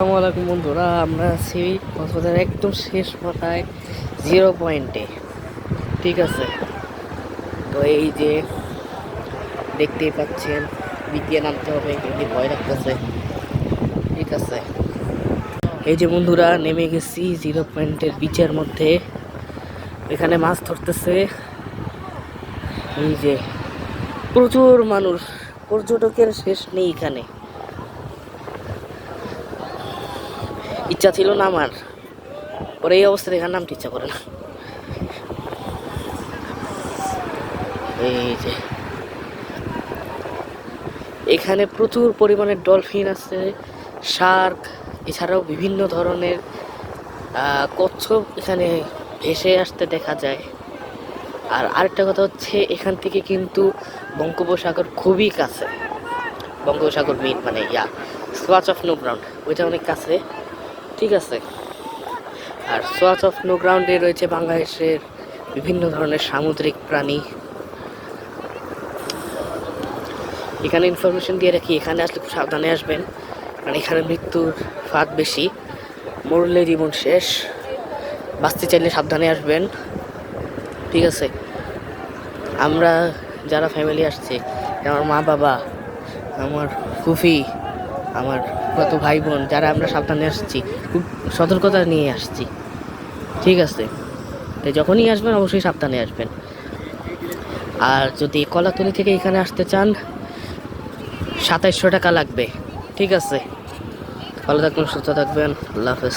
আসসালামু আলাইকুম বন্ধুরা, আমরা আছি কক্সবাজারের একদম শেষ মাথায় 0 পয়েন্টে। ঠিক আছে, তো এই যে দেখতেই পাচ্ছেন বিটিয়ে নামতে হবে, এমনি ভয় লাগতেছে। ঠিক আছে, এই যে বন্ধুরা নেমে গেছি 0 পয়েন্টের বিচের মধ্যে। এখানে মাছ ধরতেছে। এই যে প্রচুর মানুষ, পর্যটকের শেষ নেই এখানে। ইচ্ছা ছিল না আমার, পরে এই অবস্থা দেখার নামতে ইচ্ছা করে না। এই যে এখানে প্রচুর পরিমাণে ডলফিন আছে, শার্ক, এছাড়াও বিভিন্ন ধরনের কচ্ছপ এখানে ভেসে আসতে দেখা যায়। আর আরেকটা কথা হচ্ছে, এখান থেকে কিন্তু বঙ্গোপসাগর খুবই কাছে। বঙ্গোপসাগর মেইন মানে সোয়াচ অফ নো গ্রাউন্ড, ওইটা অনেক কাছে। ঠিক আছে, আর সোয়াচ অফ নো গ্রাউন্ডে রয়েছে বাংলাদেশের বিভিন্ন ধরনের সামুদ্রিক প্রাণী। এখানে ইনফরমেশন দিয়ে রাখি, এখানে আসলে খুব সাবধানে আসবেন, কারণ এখানে মৃত্যুর ফাঁদ বেশি। মরলে জীবন শেষ, বাঁচতে চাইলে সাবধানে আসবেন। ঠিক আছে, আমরা যারা ফ্যামিলি আসছে, আমার মা বাবা, আমার ফুফি, আমার কত ভাই বোন, যারা আমরা সাবধানে আসছি, খুব সতর্কতা নিয়ে আসছি। ঠিক আছে, তো যখনই আসবেন অবশ্যই সাবধানে আসবেন। আর যদি কলাতলি থেকে এখানে আসতে চান 2700 টাকা লাগবে। ঠিক আছে, ভালো থাকবেন, সুস্থ থাকবেন, আল্লাহ হাফেজ।